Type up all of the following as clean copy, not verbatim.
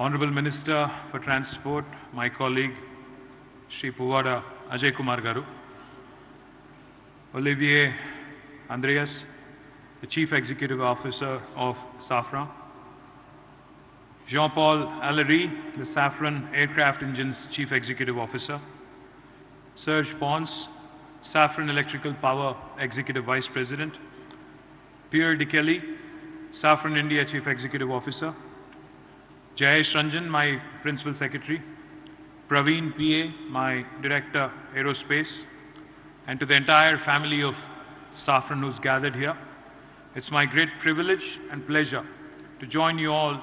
Honorable Minister for Transport, my colleague, Shri Puvada Ajay Kumar Garu, Olivier Andreas, the Chief Executive Officer of Safran, Jean-Paul Allery, the Safran Aircraft Engines Chief Executive Officer, Serge Pons, Safran Electrical Power Executive Vice President, Pierre De Kelly, Safran India Chief Executive Officer, Jayesh Ranjan, my Principal Secretary, Praveen PA, my Director Aerospace, and to the entire family of Safran who's gathered here. It's my great privilege and pleasure to join you all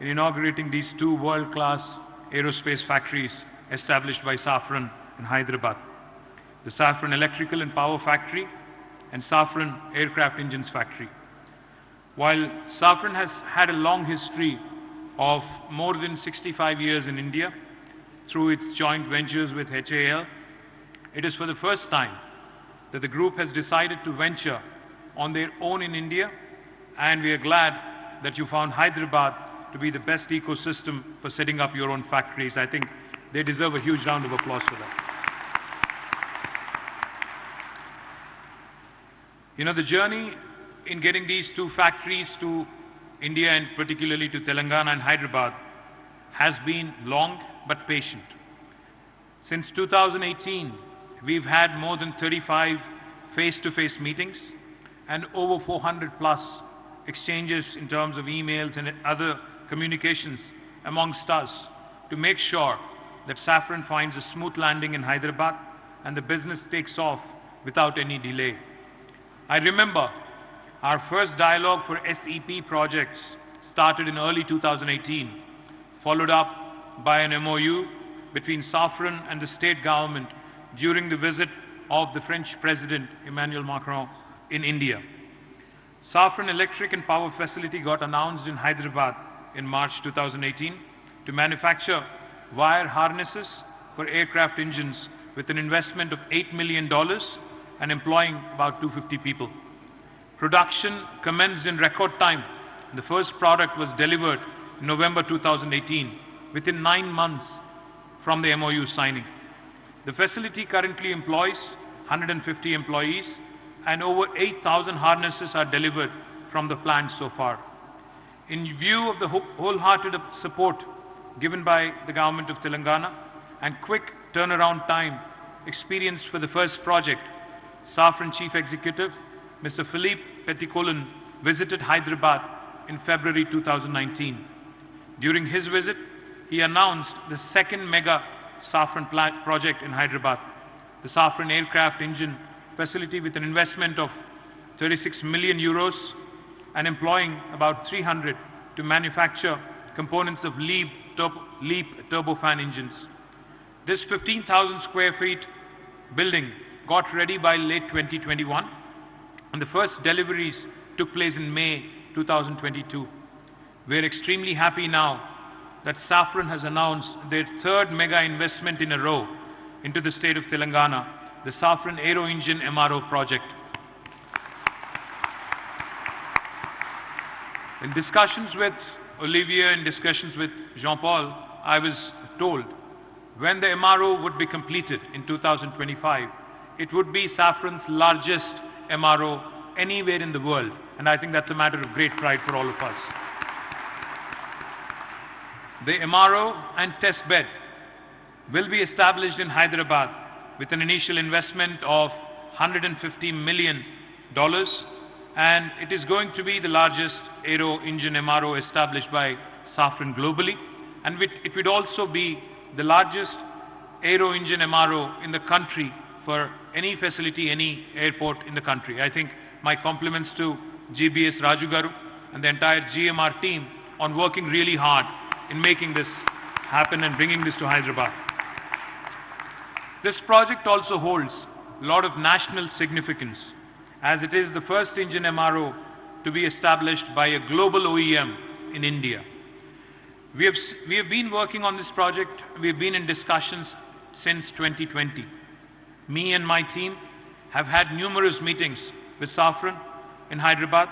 in inaugurating these two world-class aerospace factories established by Safran in Hyderabad, the Safran Electrical and Power Factory and Safran Aircraft Engines Factory. While Safran has had a long history of more than 65 years in India through its joint ventures with HAL, it is for the first time that the group has decided to venture on their own in India, and we are glad that you found Hyderabad to be the best ecosystem for setting up your own factories. I think they deserve a huge round of applause for that. You know, the journey in getting these two factories to India and particularly to Telangana and Hyderabad has been long but patient. Since 2018, we've had more than 35 face-to-face meetings and over 400 plus exchanges in terms of emails and other communications amongst us to make sure that Safran finds a smooth landing in Hyderabad and the business takes off without any delay. I remember our first dialogue for SEP projects started in early 2018, followed up by an MOU between Safran and the state government during the visit of the French President Emmanuel Macron in India. Safran Electric and Power Facility got announced in Hyderabad in March 2018 to manufacture wire harnesses for aircraft engines with an investment of $8 million and employing about 250 people. Production commenced in record time. The first product was delivered in November 2018, within 9 months from the MOU signing. The facility currently employs 150 employees and over 8,000 harnesses are delivered from the plant so far. In view of the wholehearted support given by the government of Telangana and quick turnaround time experienced for the first project, Safran Chief Executive Mr. Philippe Petitcolin visited Hyderabad in February 2019. During his visit, he announced the second mega Safran project in Hyderabad, the Safran Aircraft Engine Facility with an investment of 36 million euros and employing about 300 to manufacture components of LEAP turbofan engines. This 15,000 square feet building got ready by late 2021 and the first deliveries took place in May 2022. We're extremely happy now that Safran has announced their third mega investment in a row into the state of Telangana, the Safran Aero Engine MRO project. In discussions with Olivier and discussions with Jean-Paul, I was told when the MRO would be completed in 2025, it would be Safran's largest MRO anywhere in the world. And I think that's a matter of great pride for all of us. The MRO and test bed will be established in Hyderabad with an initial investment of $150 million, and it is going to be the largest aero engine MRO established by Safran globally, and it would also be the largest aero engine MRO in the country for any facility, any airport in the country. I think my compliments to GBS Raju Garu and the entire GMR team on working really hard in making this happen and bringing this to Hyderabad. This project also holds a lot of national significance as it is the first engine MRO to be established by a global OEM in India. We have been working on this project, we have been in discussions since 2020. Me and my team have had numerous meetings with Safran in Hyderabad,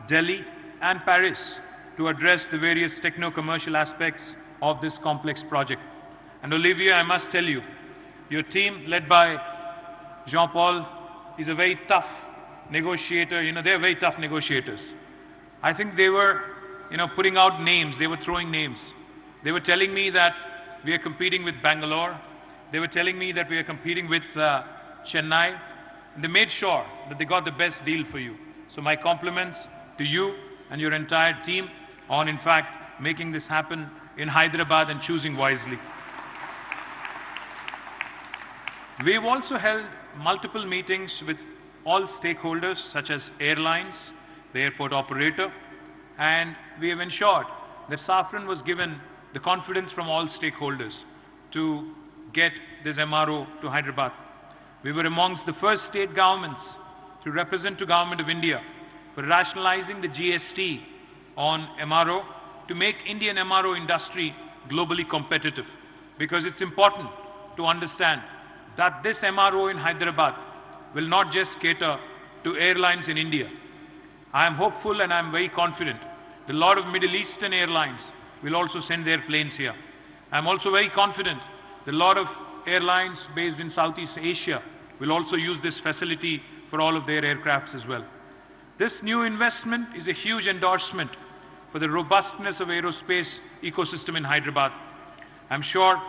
Delhi and Paris to address the various techno-commercial aspects of this complex project. And Olivia, I must tell you, your team led by Jean-Paul is a very tough negotiator. You know, they're very tough negotiators. I think they were, putting out names. They were throwing names. They were telling me that we are competing with Bangalore. They were telling me that we are competing with Chennai. And they made sure that they got the best deal for you. So my compliments to you and your entire team on, in fact, making this happen in Hyderabad and choosing wisely. We've also held multiple meetings with all stakeholders, such as airlines, the airport operator, and we have ensured that Safran was given the confidence from all stakeholders to get this MRO to Hyderabad. We were amongst the first state governments to represent to Government of India for rationalizing the GST on MRO to make Indian MRO industry globally competitive. Because it's important to understand that this MRO in Hyderabad will not just cater to airlines in India. I am hopeful and I am very confident that a lot of Middle Eastern airlines will also send their planes here. I am also very confident that a lot of airlines based in Southeast Asia will also use this facility for all of their aircrafts as well. This new investment is a huge endorsement for the robustness of aerospace ecosystem in Hyderabad. I'm sure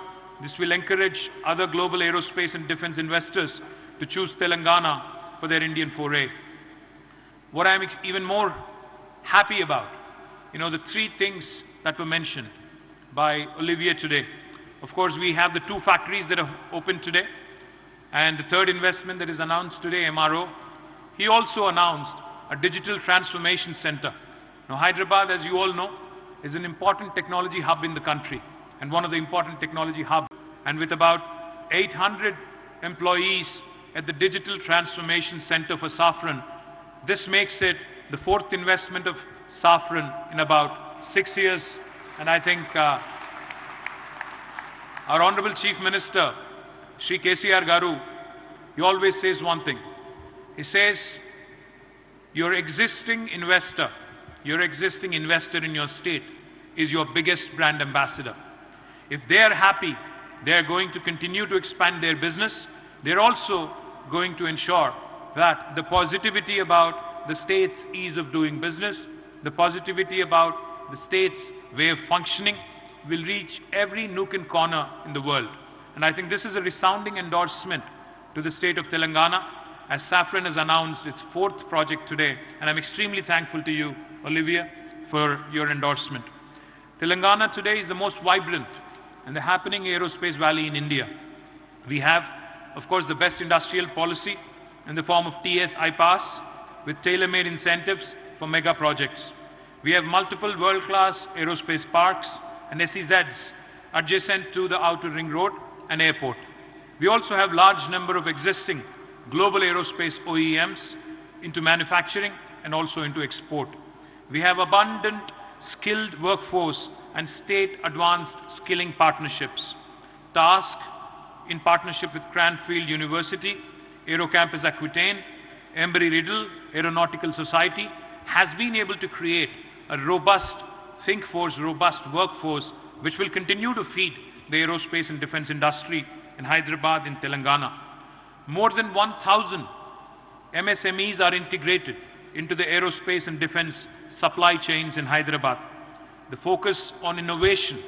this will encourage other global aerospace and defense investors to choose Telangana for their Indian foray. What I'm even more happy about, the three things that were mentioned by Olivier today. Of course, we have the 2 factories that have opened today, and the third investment that is announced today, MRO. He also announced a digital transformation center. Now, Hyderabad, as you all know, is an important technology hub in the country, and one of the important technology hubs. And with about 800 employees at the Digital Transformation Center for Safran, this makes it the 4th investment of Safran in about 6 years. And I think our Honorable Chief Minister, Shri KTR Garu, he always says one thing. He says, your existing investor in your state is your biggest brand ambassador. If they are happy, they are going to continue to expand their business. They're also going to ensure that the positivity about the state's ease of doing business, the positivity about the state's way of functioning will reach every nook and corner in the world. And I think this is a resounding endorsement to the state of Telangana, as Safran has announced its 4th project today. And I'm extremely thankful to you, Olivia, for your endorsement. Telangana today is the most vibrant and the happening aerospace valley in India. We have, of course, the best industrial policy in the form of TS IPAS with tailor-made incentives for mega projects. We have multiple world-class aerospace parks and SEZs adjacent to the outer ring road and airport. We also have large number of existing global aerospace OEMs into manufacturing and also into export. We have abundant skilled workforce and state advanced skilling partnerships. TASK, in partnership with Cranfield University, Aerocampus Aquitaine, Embry-Riddle Aeronautical Society, has been able to create a robust think force, robust workforce, which will continue to feed the aerospace and defense industry in Hyderabad and Telangana. More than 1,000 MSMEs are integrated into the aerospace and defense supply chains in Hyderabad. The focus on innovation,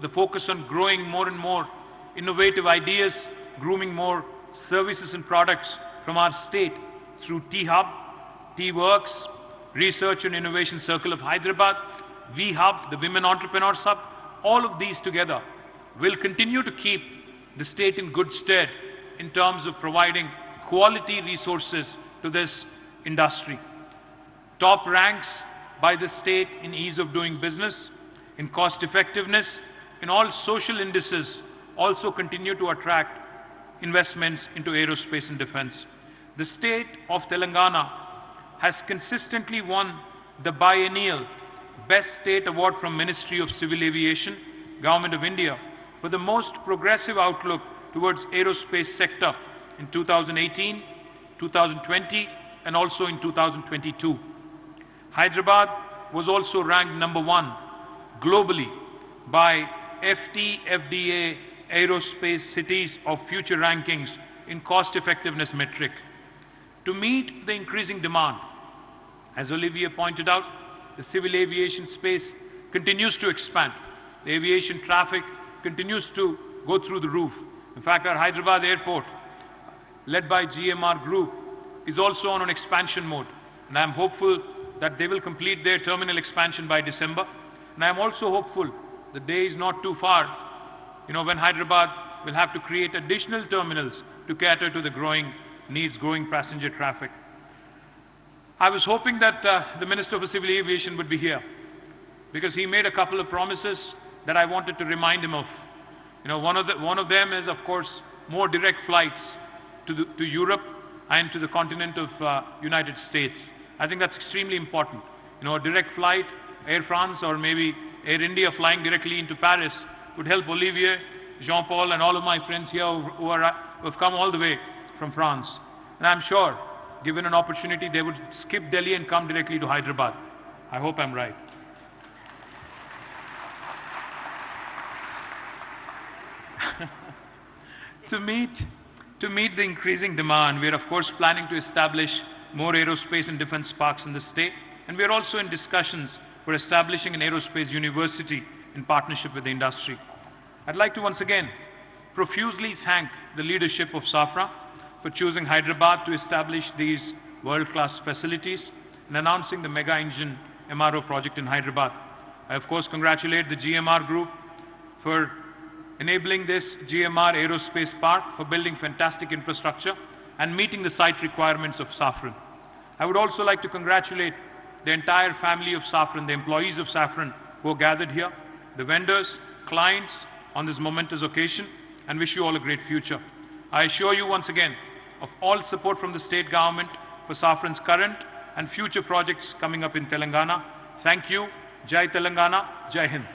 the focus on growing more and more innovative ideas, grooming more services and products from our state through T-Hub, T-Works, Research and Innovation Circle of Hyderabad, V-Hub, the Women Entrepreneurs Hub, all of these together will continue to keep the state in good stead in terms of providing quality resources to this industry. Top ranks by the state in ease of doing business, in cost effectiveness, in all social indices also continue to attract investments into aerospace and defense. The state of Telangana has consistently won the biennial Best State Award from Ministry of Civil Aviation, Government of India, for the most progressive outlook towards aerospace sector in 2018, 2020, and also in 2022. Hyderabad was also ranked #1 globally by FDA Aerospace Cities of Future rankings in cost effectiveness metric. To meet the increasing demand, as Olivier pointed out, the civil aviation space continues to expand. The aviation traffic continues to go through the roof. In fact, our Hyderabad airport, led by GMR Group, is also on an expansion mode. And I'm hopeful that they will complete their terminal expansion by December. And I'm also hopeful the day is not too far, when Hyderabad will have to create additional terminals to cater to the growing needs, growing passenger traffic. I was hoping that the Minister for Civil Aviation would be here, because he made a couple of promises that I wanted to remind him of. One of them is, of course, more direct flights to Europe and to the continent of United States. I think that's extremely important. A direct flight, Air France or maybe Air India flying directly into Paris would help Olivier, Jean-Paul and all of my friends here who have come all the way from France. And I'm sure, given an opportunity, they would skip Delhi and come directly to Hyderabad. I hope I'm right. To meet the increasing demand, we are of course planning to establish more aerospace and defense parks in the state, and we are also in discussions for establishing an aerospace university in partnership with the industry. I'd like to once again profusely thank the leadership of Safran for choosing Hyderabad to establish these world-class facilities and announcing the mega engine MRO project in Hyderabad. I of course congratulate the GMR Group for enabling this GMR Aerospace Park, for building fantastic infrastructure and meeting the site requirements of Safran. I would also like to congratulate the entire family of Safran, the employees of Safran who are gathered here, the vendors, clients on this momentous occasion, and wish you all a great future. I assure you once again of all support from the state government for Safran's current and future projects coming up in Telangana. Thank you. Jai Telangana, Jai Hind.